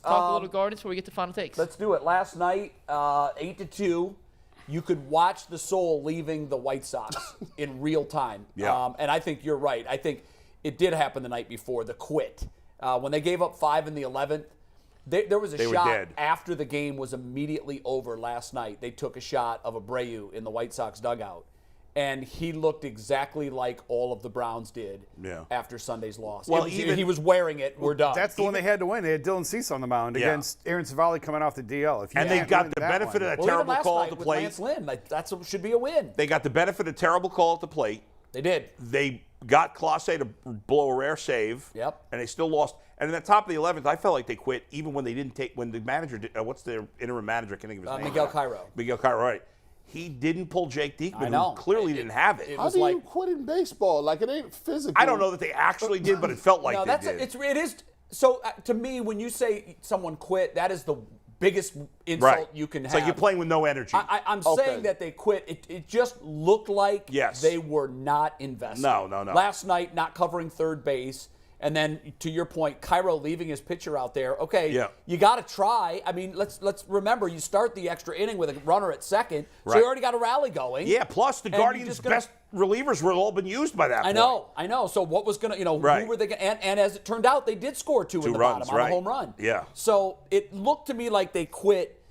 Talk a little Guardians before we get to final takes. Let's do it. Last night, 8-2, you could watch the soul leaving the White Sox in real time. Yeah. And I think you're right. I think it did happen the night before, the quit. When they gave up 5 in the 11th, there was a shot after the game was immediately over last night. They took a shot of Abreu in the White Sox dugout. And he looked exactly like all of the Browns did after Sunday's loss. Well, he was wearing it. We're done. That's the one they had to win. They had Dylan Cease on the mound against Aaron Savali coming off the DL. And they got the benefit of a terrible call at the plate. Lance Lynn, that should be a win. They got the benefit of a terrible call at the plate. They did. They got Clase to blow a rare save. Yep. And they still lost. And at the top of the 11th, I felt like they quit even when they didn't take, when the manager did, what's their interim manager? I can't think of his name. Miguel Cairo. Miguel Cairo, right. He didn't pull Jake Diekman, who clearly didn't have it. How do you quit in baseball? Like, it ain't physical. I don't know that they actually did, but it felt like they did. It is. So, to me, when you say someone quit, that is the biggest insult you can have. It's like you're playing with no energy. I'm saying that they quit. It just looked like they were not invested. No. Last night, not covering third base. And then, to your point, Cairo leaving his pitcher out there. Okay, you got to try. I mean, let's remember, you start the extra inning with a runner at second, so you already got a rally going. Yeah, plus the Guardians' best relievers were all been used by that point. I know. So what was going to, who were they going to, and as it turned out, they did score two in the runs, bottom on a home run. Yeah. So it looked to me like they quit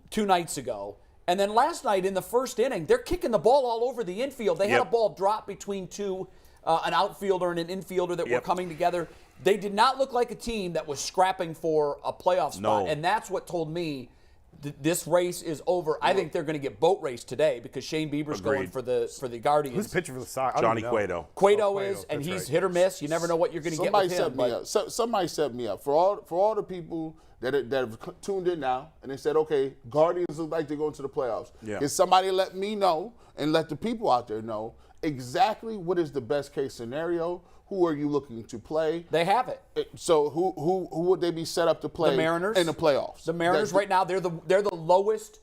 2 nights ago. And then last night in the first inning, they're kicking the ball all over the infield. They had a ball drop between two. An outfielder and an infielder that were coming together. They did not look like a team that was scrapping for a playoff spot. And that's what told me this race is over. I think they're going to get boat race today because Shane Bieber's going for the Guardians. Who's pitching for the Sox? Johnny Cueto. Cueto is, and he's hit or miss. You never know what you're going to get with him. Somebody set me up. For all the people that have tuned in now, and they said, okay, Guardians look like they're going to the playoffs. Can somebody let me know and let the people out there know exactly what is the best case scenario? Who are you looking to play? They have it. So who would they be set up to play? The Mariners in the playoffs. The Mariners right now they're the lowest.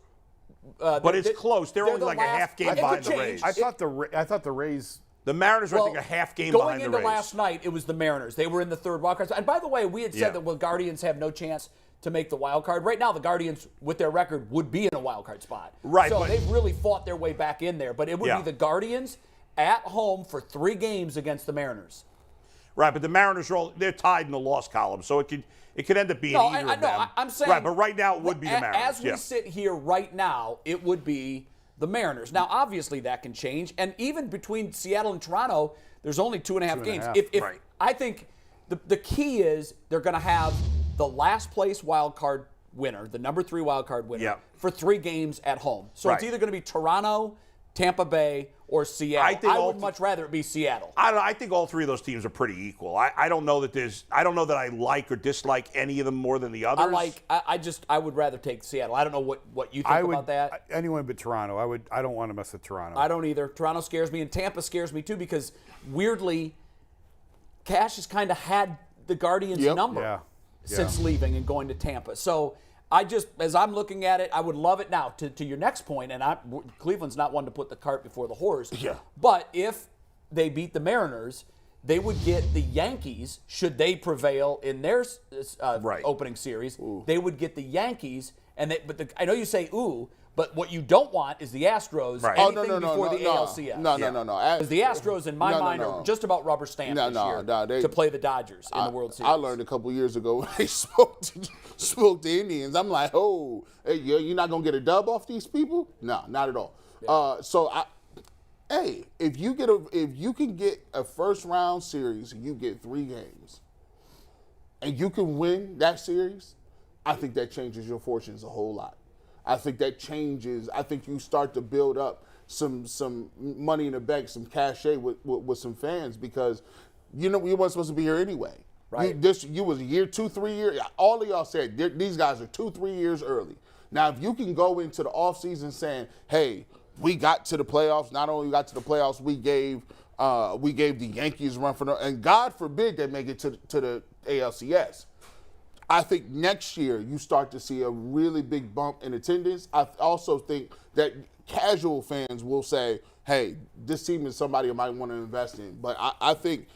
But it's close. They're only like a half game behind the Rays. I thought the Rays. The Mariners are, I think, a half game behind the Rays. Going into last night, it was the Mariners. They were in the third wild card. And by the way, we had said that the Guardians have no chance to make the wild card. Right now, the Guardians, with their record, would be in a wild card spot. Right. So they've really fought their way back in there. But it would be the Guardians at home for 3 games against the Mariners. Right, but the Mariners they're tied in the loss column, so it could end up being either of them. I'm saying right, but right now it would be the Mariners. As we sit here right now, it would be the Mariners. Now, obviously, that can change, and even between Seattle and Toronto, there's only 2.5 games. I think the key is they're going to have the last place wild card winner, the number 3 wild card winner, for 3 games at home. So it's either going to be Toronto, Tampa Bay, or Seattle. I would much rather it be Seattle. I think all 3 of those teams are pretty equal. I don't know that I like or dislike any of them more than the others. I would rather take Seattle. I don't know what you think about that. Anyone but Toronto. I don't want to mess with Toronto. I don't either. Toronto scares me, and Tampa scares me too because weirdly, Cash has kind of had the Guardians' number since leaving and going to Tampa. So as I'm looking at it, I would love it now. To your next point, and Cleveland's not one to put the cart before the horse. Yeah. But if they beat the Mariners, they would get the Yankees. Should they prevail in their opening series, they would get the Yankees. I know you say ooh, but what you don't want is the Astros. Right. Before the ALCS. No. Because the Astros, in my mind, are just about rubber stamped this year to play the Dodgers in the World Series. I learned a couple years ago when they spoke to Indians. I'm like, oh, hey, you're not gonna get a dub off these people? No, not at all. Yeah. If you can get a first round series, and you get 3 games, and you can win that series, I think that changes your fortunes a whole lot. I think that changes. I think you start to build up some money in the bank, some cachet with some fans because you weren't supposed to be here anyway. Right. You was a year, 2, 3 years. All of y'all said these guys are 2, 3 years early. Now, if you can go into the offseason saying, hey, we got to the playoffs. Not only got to the playoffs, we gave the Yankees a run for and God forbid they make it to the ALCS. I think next year you start to see a really big bump in attendance. I also think that casual fans will say, hey, this team is somebody I might want to invest in. But I think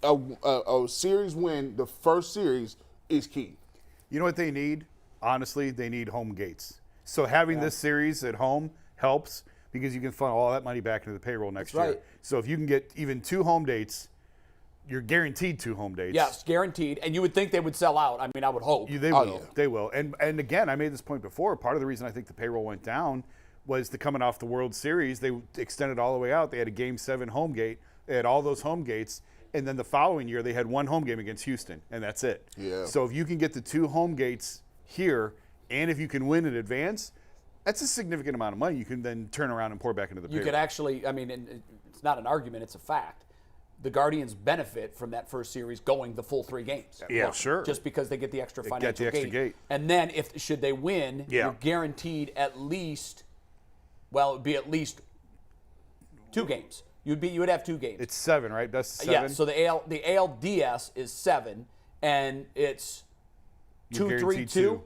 a series win, the first series, is key. You know what they need? Honestly, they need home gates. So having this series at home helps because you can funnel all that money back into the payroll next year. right. So if you can get even 2 home dates, you're guaranteed 2 home dates. Yes, guaranteed. And you would think they would sell out. I mean, I would hope. They will. They will. And again, I made this point before. Part of the reason I think the payroll went down was the coming off the World Series. They extended all the way out. They had a Game 7 home gate. They had all those home gates. And then the following year, they had 1 home game against Houston, and that's it. Yeah. So if you can get the 2 home gates here, and if you can win in advance, that's a significant amount of money. You can then turn around and pour back into the payroll. You could actually, I mean, and it's not an argument, it's a fact. The Guardians benefit from that first series going the full 3 games. Yeah, sure. Just because they get the extra financial get the extra gate. And then should they win, Yeah. you're guaranteed at least, well, it would be at least 2 games. You would have 2 games. It's 7, right? That's 7. Yeah, so the ALDS is 7, and it's You're 2-3-2. guaranteed 2.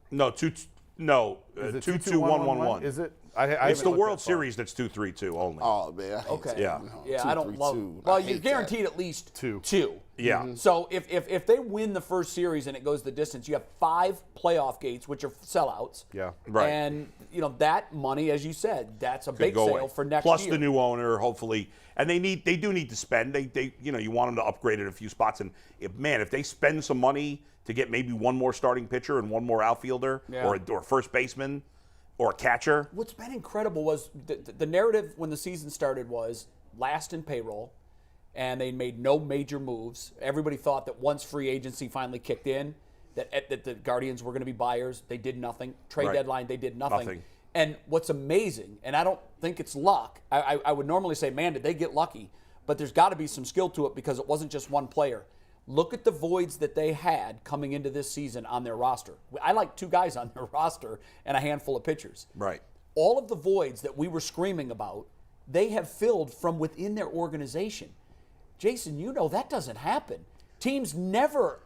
No, 2-2-1-1-1. Is it? It's the World Series that's 2-3-2 only. Oh man. I hate Okay. that. Yeah. Yeah, I don't love. 2-3-2. Well, I you're hate guaranteed at least 2. 2. Yeah. So if they win the first series and it goes the distance, you have 5 playoff gates, which are sellouts. Yeah. Right. And that money, as you said, that's a big Go sale away. for next Plus year. the new owner, hopefully, and they do need to spend. They you want them to upgrade at a few spots. And if they spend some money to get maybe 1 more starting pitcher and 1 more outfielder or first baseman or a catcher. What's been incredible was the narrative when the season started was last in payroll, and they made no major moves. Everybody thought that once free agency finally kicked in, that the Guardians were going to be buyers. They did nothing. Trade deadline, they did nothing. And what's amazing, and I don't think it's luck. I would normally say, man, did they get lucky? But there's got to be some skill to it because it wasn't just one player. Look at the voids that they had coming into this season on their roster. I like 2 guys on their roster and a handful of pitchers. Right. All of the voids that we were screaming about, they have filled from within their organization. Jason, that doesn't happen. Teams never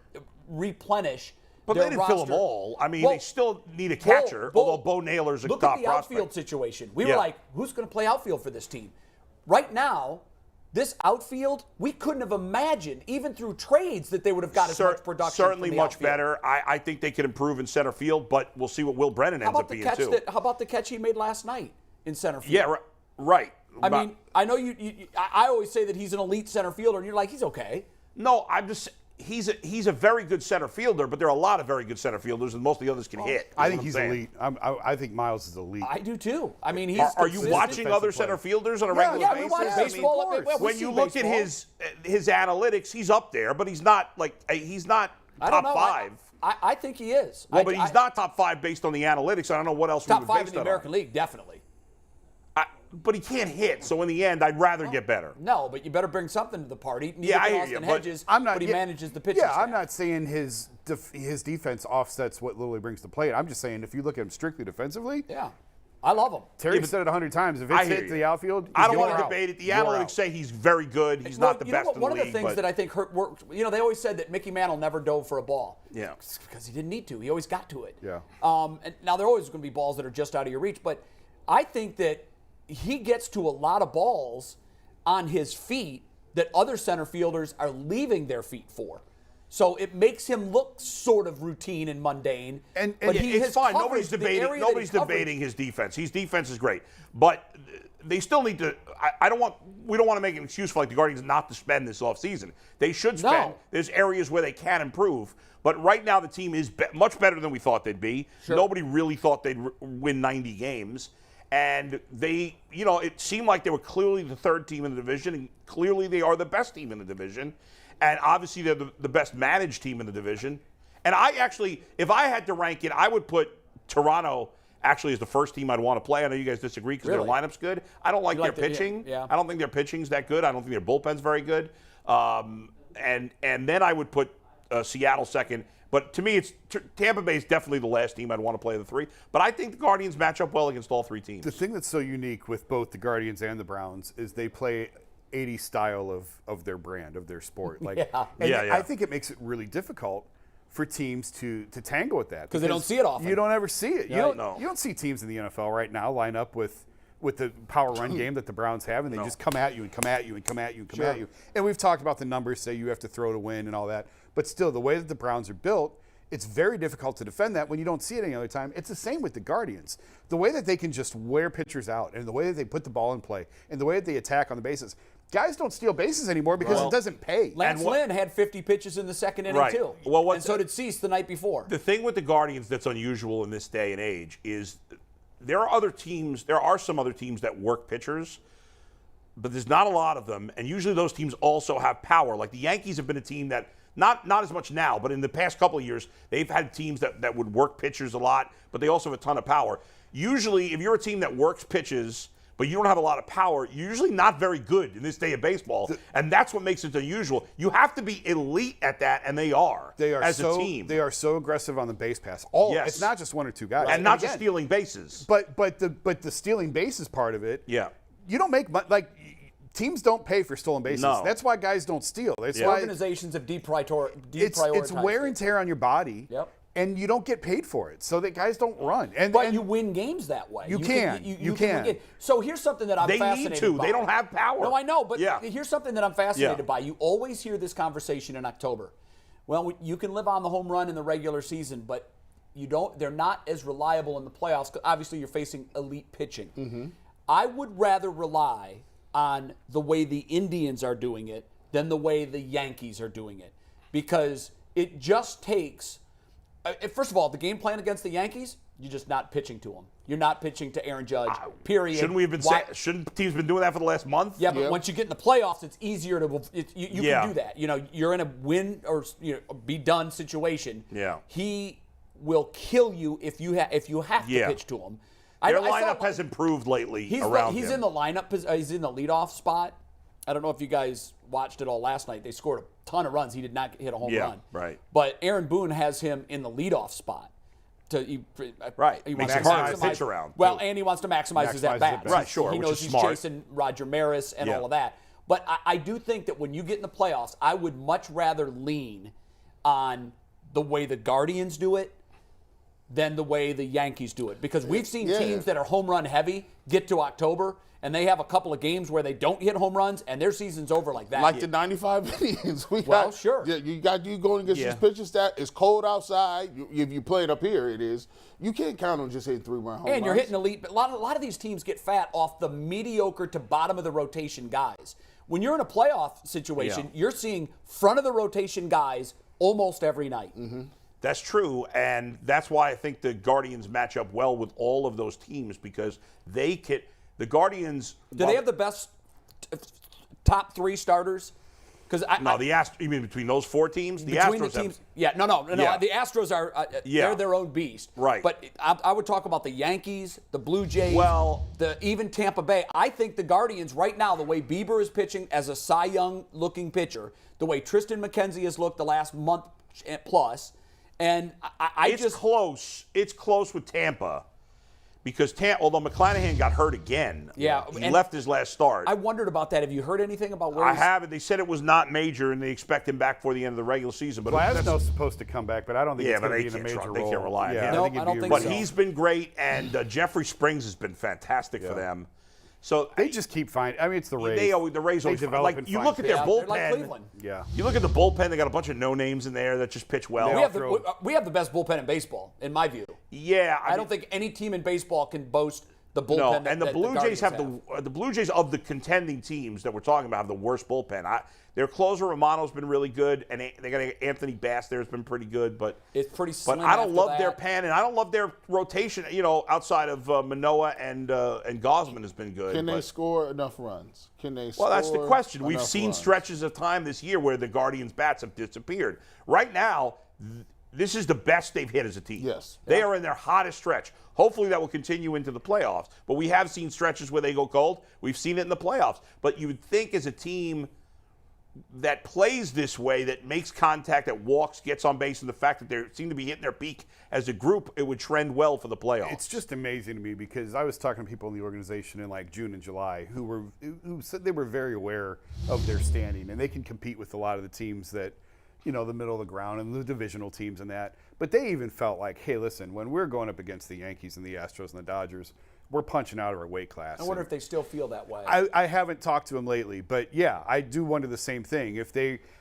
replenish But their they didn't roster. fill them all. I mean, Well, they still need a catcher, although Bo Naylor's a look top at the prospect. outfield situation. We were like, who's going to play outfield for this team? Right now, this outfield, we couldn't have imagined, even through trades, that they would have got as much production. Certainly from the much outfield. better. I think they could improve in center field, but we'll see what Will Brennan ends up being too. How about the catch he made last night in center field? Yeah, right. I mean, I know I always say that he's an elite center fielder, and you're like, he's okay. No, I'm just he's a very good center fielder, but there are a lot of very good center fielders, and most of the others can hit. I think he's elite. I think Miles is elite. I do too. I mean, he's. Are you consistent. watching other center fielders on a regular basis? We watch I mean, baseball. when you look at his analytics, he's up there, but he's not I don't top know. 5. I think he is. Well, but he's not top 5 based on the analytics. I don't know what else we top would 5 base in the that American on. League, definitely. But he can't hit, so in the end, I'd rather get better. No, but you better bring something to the party. Yeah, I hear Austin you, but Hedges, but he manages the pitching Yeah, staff. I'm not saying his defense offsets what Lilly brings to plate. I'm just saying if you look at him strictly defensively, Yeah, I love him. Terry said it 100 times. If it's hit to the outfield, I don't want to you're out. debate it. The You're analytics out. say he's very good. He's not the best in the One league. of the things that I think worked, they always said that Mickey Mantle never dove for a ball. Yeah. Because he didn't need to. He always got to it. Yeah. And now there are always going to be balls that are just out of your reach, but I think that he gets to a lot of balls on his feet that other center fielders are leaving their feet for. So it makes him look sort of routine and mundane. But it's fine. Nobody's debating his defense. His defense is great, but they still need to. We don't want to make an excuse for the Guardians not to spend this offseason. They should spend. No. There's areas where they can improve, but right now the team is much better than we thought they'd be. Sure. Nobody really thought they'd win 90 games. And they, it seemed like they were clearly the 3rd team in the division, and clearly they are the best team in the division. And obviously they're the best managed team in the division. And if I had to rank it, I would put Toronto actually as the first team I'd want to play. I know you guys disagree because their lineup's good. I don't like their pitching. Yeah. I don't think their pitching's that good. I don't think their bullpen's very good. And then I would put Seattle second. But to me, it's Tampa Bay is definitely the last team I'd want to play of the 3. But I think the Guardians match up well against all 3 teams. The thing that's so unique with both the Guardians and the Browns is they play 80s style of their brand, of their sport. I think it makes it really difficult for teams to tangle with that. Because they don't see it often. You don't ever see it. Right. You don't see teams in the NFL right now line up with the power run game that the Browns have, and they just come at you and come at you and come at you and come at you. And we've talked about the numbers, say you have to throw to win and all that. But still, the way that the Browns are built It's very difficult to defend that when you don't see it any other time. It's the same with the Guardians. The way that they can just wear pitchers out and the way that they put the ball in play and the way that they attack on the bases. Guys don't steal bases anymore because it doesn't pay. Lance Lynn had 50 pitches in the second inning, too. Well, and so did Cease the night before. The thing with the Guardians that's unusual in this day and age is there are some other teams that work pitchers, but there's not a lot of them, and usually those teams also have power. Like the Yankees have been a team that, not as much now, but in the past couple of years, they've had teams that would work pitchers a lot, but they also have a ton of power. Usually, if you're a team that works pitches, but you don't have a lot of power, you're usually not very good in this day of baseball, and that's what makes it unusual. You have to be elite at that, and they are as a team. They are so aggressive on the base pass. Yes. It's not just one or two guys. And not just stealing bases. But the stealing bases part of it, you don't make money. Like, teams don't pay for stolen bases. No. That's why guys don't steal. That's why organizations have deprioritized. It's wear and tear on your body. Yep. And you don't get paid for it, so that guys don't run. But you win games that way. You can. Win. So here's something that I'm fascinated by. They need to. They don't have power. No, I know, but here's something that I'm fascinated by. You always hear this conversation in October. Well, you can live on the home run in the regular season, but they're not as reliable in the playoffs. Obviously, you're facing elite pitching. Mm-hmm. I would rather rely on the way the Indians are doing it than the way the Yankees are doing it, because it just takes. First of all, the game plan against the Yankees, you're just not pitching to them. You're not pitching to Aaron Judge. Period. Shouldn't teams been doing that for the last month? Yeah, but once you get in the playoffs, it's easier to you can do that. You're in a win or be done situation. Yeah. He will kill you if you have to pitch to him. Their lineup has improved lately. He's in the lineup. He's in the leadoff spot. I don't know if you guys watched it all last night. They scored a ton of runs. He did not hit a home run. Right. But Aaron Boone has him in the leadoff spot. He wants to maximize pitch around. Well, and he wants to maximize his at-bats. Right, sure. He knows he's smart. chasing Roger Maris and all of that. But I do think that when you get in the playoffs, I would much rather lean on the way the Guardians do it than the way the Yankees do it. Because we've seen teams that are home run heavy get to October, and they have a couple of games where they don't hit home runs, and their season's over like that. Like the 95 innings. Sure. Yeah, you got you going against these pitchers that it's cold outside. If you play it up here, it is. You can't count on just hitting 3-run home runs. And you're hitting elite. A lot of these teams get fat off the mediocre to bottom of the rotation guys. When you're in a playoff situation, you're seeing front of the rotation guys almost every night. Mm-hmm. That's true, and that's why I think the Guardians match up well with all of those teams, because they can. The Guardians. Do they have the best top three starters? The Astros. You mean between those four teams? The Astros teams. No. Yeah. The Astros are. They're their own beast. Right. But I would talk about the Yankees, the Blue Jays, even Tampa Bay. I think the Guardians right now, the way Bieber is pitching as a Cy Young looking pitcher, the way Tristan McKenzie has looked the last month plus, and it's close. It's close with Tampa. Because although McClanahan got hurt again, he left his last start. I wondered about that. Have you heard anything about where I haven't. They said it was not major, and they expect him back for the end of the regular season. But Glasnow's supposed to come back, but I don't think it's going to be in a major role. They can't rely on him. No, I don't think but so. He's been great, and Jeffrey Springs has been fantastic for them. So they just keep finding. I mean, it's the Rays. The Rays always develop. Like you look at their bullpen. Like Cleveland. Yeah. You look at the bullpen. They got a bunch of no names in there that just pitch well. We have the best bullpen in baseball, in my view. Yeah. I don't think any team in baseball can boast the bullpen. No, and the Blue Jays have the Blue Jays of the contending teams that we're talking about have the worst bullpen. Their closer Romano's been really good, and they got Anthony Bass there has been pretty good, but it's pretty slim. But I don't love their pen, and I don't love their rotation. Outside of Manoah and Gosman has been good. Can they score enough runs? Well, that's the question. We've seen stretches of time this year where the Guardians' bats have disappeared. Right now, this is the best they've hit as a team. Yes. They are in their hottest stretch. Hopefully that will continue into the playoffs. But we have seen stretches where they go cold. We've seen it in the playoffs. But you would think as a team that plays this way, that makes contact, that walks, gets on base, and the fact that they seem to be hitting their peak as a group, it would trend well for the playoffs. It's just amazing to me because I was talking to people in the organization in like June and July who said they were very aware of their standing, and they can compete with a lot of the teams that, the middle of the ground and the divisional teams and that. But they even felt like, hey, listen, when we're going up against the Yankees and the Astros and the Dodgers, we're punching out of our weight class. I wonder if they still feel that way. I haven't talked to him lately, but yeah, I do wonder the same thing.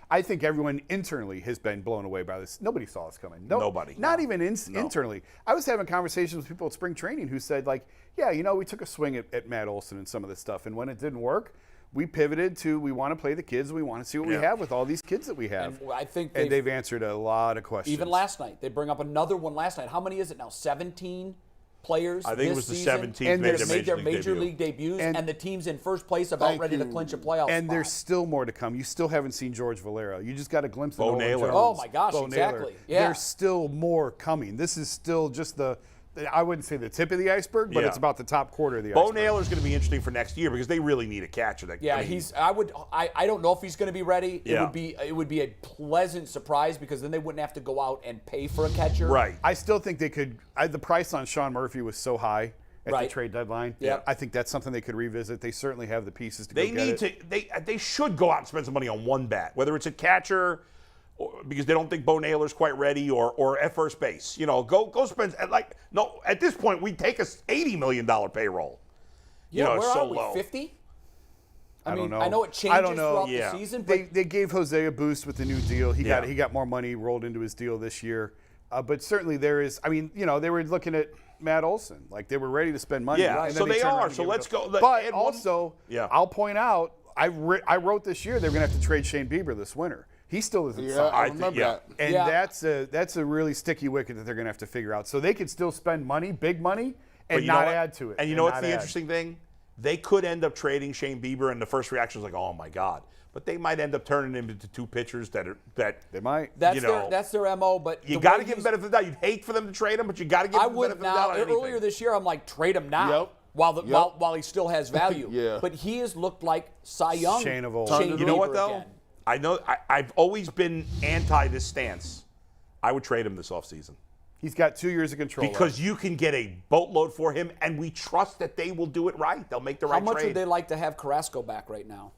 I think everyone internally has been blown away by this. Nobody saw this coming. Nobody. Not even internally. I was having conversations with people at spring training who said, like, yeah, we took a swing at Matt Olson and some of this stuff, and when it didn't work, we pivoted to we want to play the kids. We want to see what we have with all these kids that we have. And I think they've answered a lot of questions. Even last night, they bring up another one last night. How many is it now? 17 players. I think it was the 17th made their major league debuts, and the team's in first place, about ready to clinch a playoff And spot. there's still more to come. You still haven't seen George Valero. You just got a glimpse of Bo Nolan Naylor. Jones. Oh my gosh, Bo exactly. Naylor. Yeah. There's still more coming. This is still just I wouldn't say the tip of the iceberg, but it's about the top quarter of the Bo iceberg. Naylor's going to be interesting for next year because they really need a catcher. I don't know if he's going to be ready. Yeah. It would be a pleasant surprise because then they wouldn't have to go out and pay for a catcher. Right. I still think they could. The price on Sean Murphy was so high at the trade deadline. Yeah. I think that's something they could revisit. They certainly have the pieces to go get it. They should go out and spend some money on one bat, whether it's a catcher, because they don't think Bo Naylor's quite ready, or at first base. Go spend at this point we'd take a $80 million payroll. Yeah, where it's so are we? low. 50? I don't know. I know it changes throughout the season, but They gave Jose a boost with the new deal. He got more money rolled into his deal this year. But certainly there is. I mean, they were looking at Matt Olson, like they were ready to spend money. Yeah, and so then they turned around are. and So gave let's it go. But also, Yeah. I'll point out, I wrote this year they're going to have to trade Shane Bieber this winter. He still isn't signed. I remember that. And that's a really sticky wicket that they're going to have to figure out. So they could still spend money, big money, and not add to it. And you know what's the interesting thing? They could end up trading Shane Bieber, and the first reaction was like, "Oh my God!" But they might end up turning him into two pitchers that they might. that's their MO. But you got to give him benefit of the doubt. You'd hate for them to trade him, but you got to give him benefit of the doubt. On anything. Earlier this year, I'm like, trade him now. Yep. While he still has value. Yeah. But he has looked like Cy Young. Shane of old. Shane You know what Bieber though? again. I know I've always been anti this stance. I would trade him this offseason. He's got 2 years of control. Because you can get a boatload for him, and we trust that they will do it right. They'll make the right How much trade. would they like to have Carrasco back right now?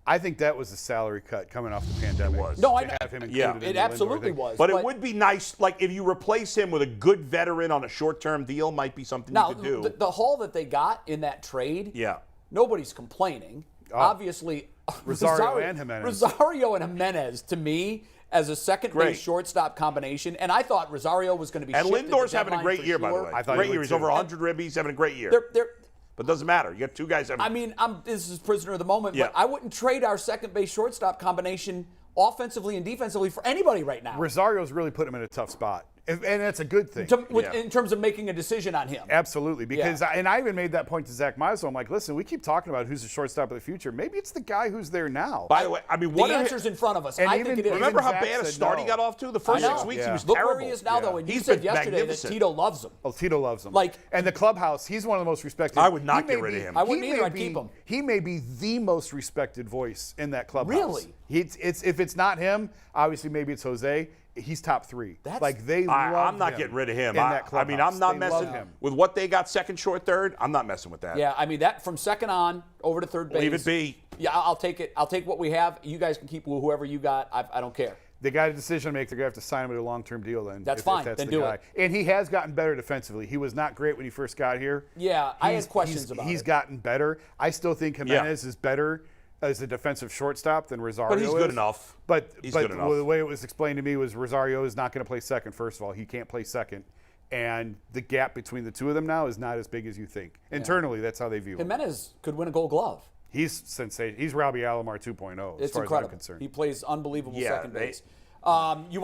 I think that was a salary cut coming off the pandemic. It was. No, I to know. have him Yeah. included in It the Lindor absolutely thing. was. But it would be nice, like if you replace him with a good veteran on a short-term deal, might be something Now, you could do. the haul that they got in that trade, Yeah. nobody's complaining. Obviously, Rosario and Jimenez. Rosario and Jimenez, to me, as a second Great. base shortstop combination, and I thought Rosario was going to be And shipped at Lindor's the having a deadline great for year, by the sure. way. I thought Great he year. would He's too. over 100 ribbies. He's having a great year. They're But it doesn't matter. You got two guys having. I mean, this is prisoner of the moment, Yeah. but I wouldn't trade our second base shortstop combination offensively and defensively for anybody right now. Rosario's really put him in a tough spot, and that's a good thing. In terms of making a decision on him. Absolutely, because and I even made that point to Zach Meisel. I'm like, listen, we keep talking about who's the shortstop of the future. Maybe it's the guy who's there now. By the way, I mean, The answer's in front of us. And I even- think it is. remember how Zach bad a said start he no. got off to? The I first know. 6 weeks, he was Look terrible. where he is now, though, and you He's said been yesterday that magnificent. Tito loves him. Oh, Tito loves him. Like- and the clubhouse, he's one of the most respected. I would not he may get rid of be- him. I wouldn't he either. may I'd keep be- him. He may be the most respected voice in that clubhouse. Really? If it's not him, obviously maybe it's Jose. He's top three. They love I'm not him getting rid of him. in that I mean, clubhouse. I'm not They love messing him. with what they got second, short, third. I'm not messing with that. Yeah, I mean, that from second on over to third base. Leave it be. Yeah, I'll take it. I'll take what we have. You guys can keep whoever you got. I don't care. They got a decision to make. They're going to have to sign him to a long-term deal then. That's if fine. that's Then the do guy. it. And he has gotten better defensively. He was not great when he first got here. Yeah, I had questions about He's it. gotten better. I still think Jimenez is better as a defensive shortstop than Rosario But he's good is. enough. But He's good enough. the way it was explained to me was Rosario is not going to play second, first of all. He can't play second. And the gap between the two of them now is not as big as you think. Internally, that's how they view him. Jimenez could win a Gold Glove. He's sensational. He's Robbie Alomar 2.0 as It's far incredible. as I'm concerned. He plays unbelievable Yeah, second they- base. You